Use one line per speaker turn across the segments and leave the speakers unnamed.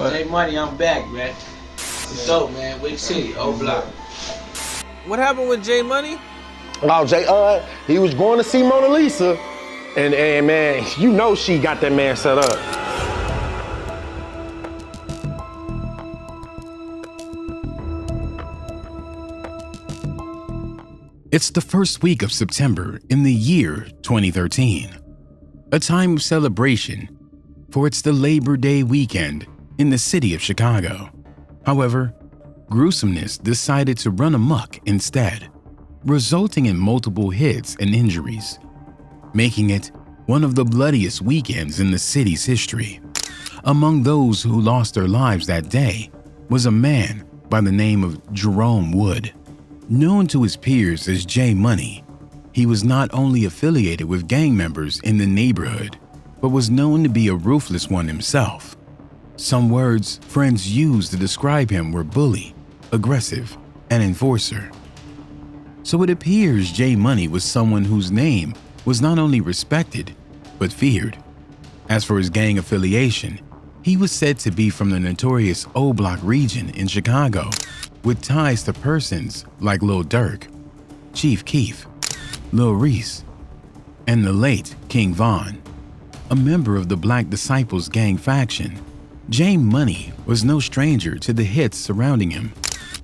J Money, I'm back, man. So, man, Wick City, O Block.
What happened with J Money?
Oh, Jay, he was going to see Mona Lisa, and man, you know she got that man set up.
It's the first week of September in the year 2013, a time of celebration, for it's the Labor Day weekend in the city of Chicago. However, gruesomeness decided to run amok instead, resulting in multiple hits and injuries, making it one of the bloodiest weekends in the city's history. Among those who lost their lives that day was a man by the name of Jerome Wood. Known to his peers as J Money, he was not only affiliated with gang members in the neighborhood, but was known to be a ruthless one himself. Some words friends used to describe him were bully, aggressive, and enforcer. So it appears J Money was someone whose name was not only respected, but feared. As for his gang affiliation, he was said to be from the notorious O Block region in Chicago, with ties to persons like Lil Durk, Chief Keef, Lil Reese, and the late King Von. A member of the Black Disciples gang faction, J Money was no stranger to the hits surrounding him.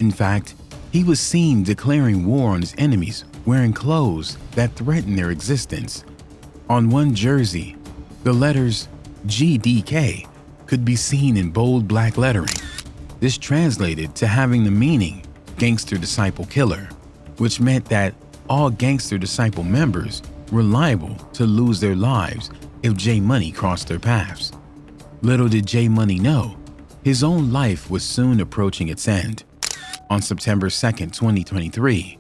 In fact, he was seen declaring war on his enemies wearing clothes that threatened their existence. On one jersey, the letters GDK could be seen in bold black lettering. This translated to having the meaning Gangster Disciple Killer, which meant that all Gangster Disciple members were liable to lose their lives if J Money crossed their paths. Little did J Money know, his own life was soon approaching its end. On September 2, 2023,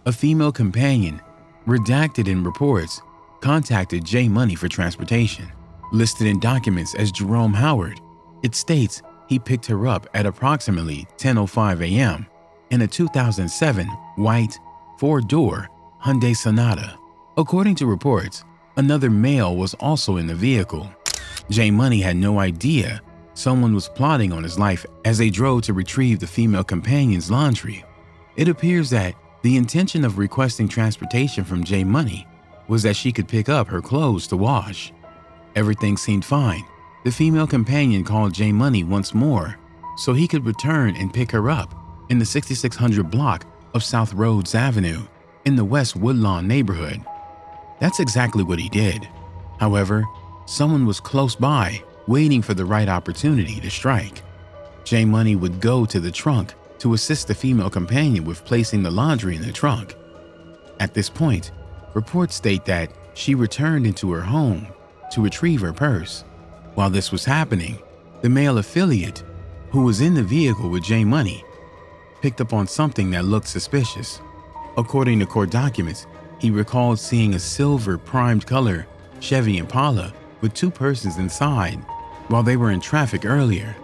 a female companion, redacted in reports, contacted J Money for transportation. Listed in documents as Jerome Howard, it states he picked her up at approximately 10:05 a.m. in a 2007 white 4-door Hyundai Sonata. According to reports, another male was also in the vehicle. J Money had no idea someone was plotting on his life as they drove to retrieve the female companion's laundry. It appears that the intention of requesting transportation from J Money was that she could pick up her clothes to wash. Everything seemed fine. The female companion called J Money once more so he could return and pick her up in the 6600 block of South Rhodes Avenue in the West Woodlawn neighborhood. That's exactly what he did. However, someone was close by waiting for the right opportunity to strike. J Money would go to the trunk to assist the female companion with placing the laundry in the trunk. At this point, reports state that she returned into her home to retrieve her purse. While this was happening, the male affiliate, who was in the vehicle with J Money, picked up on something that looked suspicious. According to court documents, he recalled seeing a silver primed color Chevy Impala with two persons inside while they were in traffic earlier.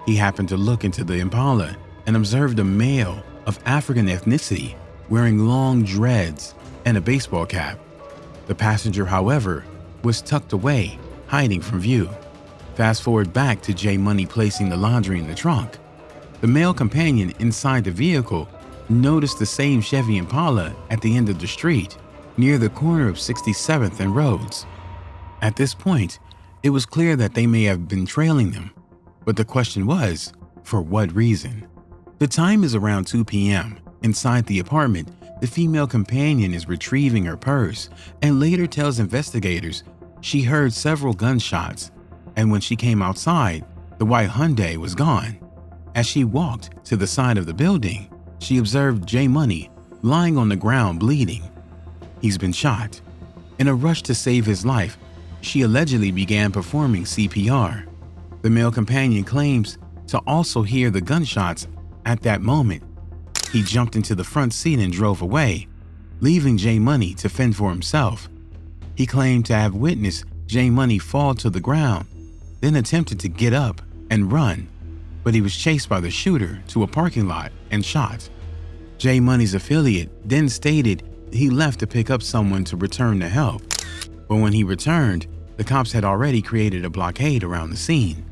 He happened to look into the Impala and observed a male of African ethnicity wearing long dreads and a baseball cap. The passenger, however, was tucked away, hiding from view. Fast forward back to J Money placing the laundry in the trunk. The male companion inside the vehicle noticed the same Chevy Impala at the end of the street, near the corner of 67th and Rhodes. At this point, it was clear that they may have been trailing them, but the question was, for what reason? The time is around 2 p.m. Inside the apartment, the female companion is retrieving her purse and later tells investigators she heard several gunshots, and when she came outside, the white Hyundai was gone. As she walked to the side of the building, she observed J Money lying on the ground bleeding. He's been shot. In a rush to save his life, she allegedly began performing CPR. The male companion claims to also hear the gunshots. At that moment, he jumped into the front seat and drove away, leaving J Money to fend for himself. He claimed to have witnessed J Money fall to the ground, then attempted to get up and run, but he was chased by the shooter to a parking lot and shot. J Money's affiliate then stated he left to pick up someone to return the help, but when he returned, the cops had already created a blockade around the scene.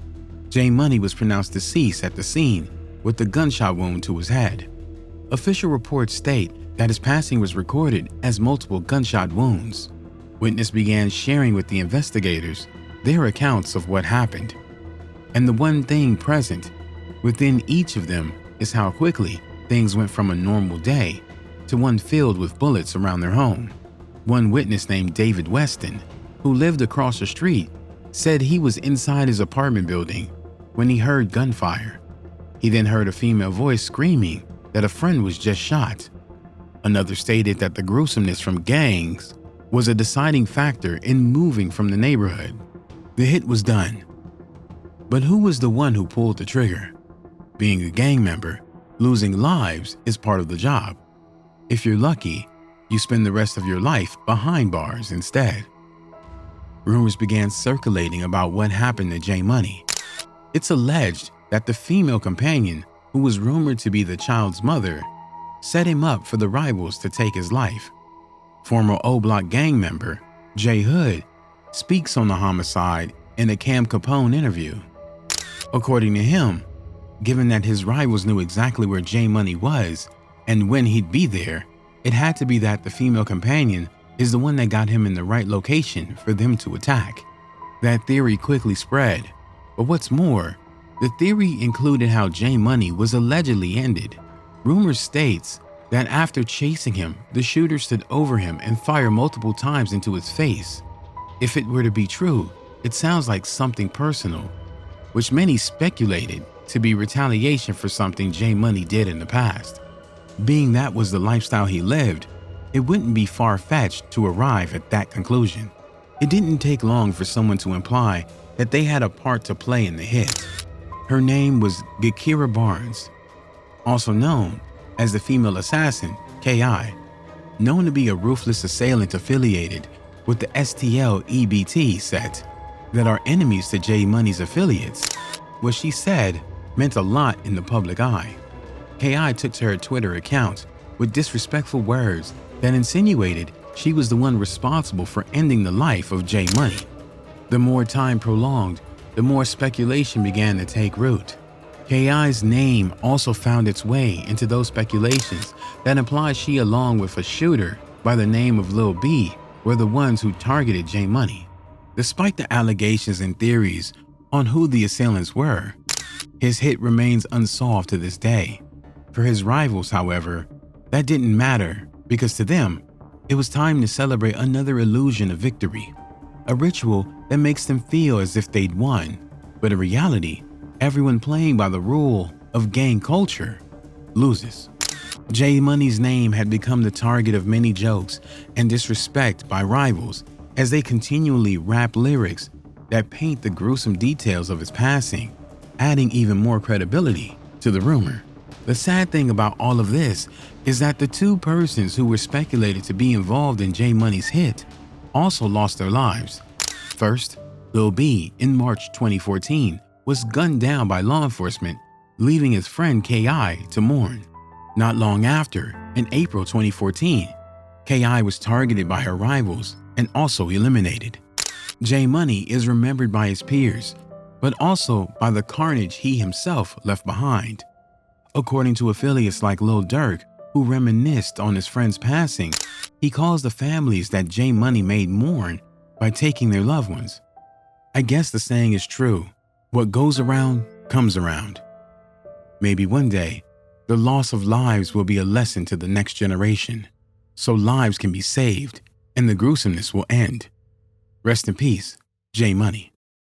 J Money was pronounced deceased at the scene with a gunshot wound to his head. Official reports state that his passing was recorded as multiple gunshot wounds. Witnesses began sharing with the investigators their accounts of what happened. And the one thing present within each of them is how quickly things went from a normal day to one filled with bullets around their home. One witness named David Weston, who lived across the street, said he was inside his apartment building when he heard gunfire. He then heard a female voice screaming that a friend was just shot. Another stated that the gruesomeness from gangs was a deciding factor in moving from the neighborhood. The hit was done. But who was the one who pulled the trigger? Being a gang member, losing lives is part of the job. If you're lucky, you spend the rest of your life behind bars instead. Rumors began circulating about what happened to J Money. It's alleged that the female companion, who was rumored to be the child's mother, set him up for the rivals to take his life. Former O-Block gang member Jay Hood speaks on the homicide in a Cam Capone interview. According to him, given that his rivals knew exactly where J Money was and when he'd be there, it had to be that the female companion is the one that got him in the right location for them to attack. That theory quickly spread, but what's more, the theory included how J Money was allegedly ended. Rumors states that after chasing him, the shooter stood over him and fired multiple times into his face. If it were to be true, it sounds like something personal, which many speculated to be retaliation for something J Money did in the past. Being that was the lifestyle he lived, it wouldn't be far-fetched to arrive at that conclusion. It didn't take long for someone to imply that they had a part to play in the hit. Her name was Gakira Barnes, also known as the female assassin, K.I., known to be a ruthless assailant affiliated with the STL EBT set that are enemies to J Money's affiliates. What she said meant a lot in the public eye. K.I. took to her Twitter account with disrespectful words that insinuated she was the one responsible for ending the life of J Money. The more time prolonged, the more speculation began to take root. K.I.'s name also found its way into those speculations that implied she, along with a shooter by the name of Lil B, were the ones who targeted J Money. Despite the allegations and theories on who the assailants were, his hit remains unsolved to this day. For his rivals, however, that didn't matter because to them, it was time to celebrate another illusion of victory, a ritual that makes them feel as if they'd won. But in reality, everyone playing by the rule of gang culture loses. J Money's name had become the target of many jokes and disrespect by rivals as they continually rap lyrics that paint the gruesome details of his passing, adding even more credibility to the rumor. The sad thing about all of this is that the two persons who were speculated to be involved in J Money's hit also lost their lives. First, Lil B in March 2014 was gunned down by law enforcement, leaving his friend K.I. to mourn. Not long after, in April 2014, K.I. was targeted by her rivals and also eliminated. J Money is remembered by his peers, but also by the carnage he himself left behind. According to affiliates like Lil Durk, who reminisced on his friend's passing, he calls the families that J Money made mourn by taking their loved ones. I guess the saying is true. What goes around comes around. Maybe one day, the loss of lives will be a lesson to the next generation, so lives can be saved and the gruesomeness will end. Rest in peace, J Money.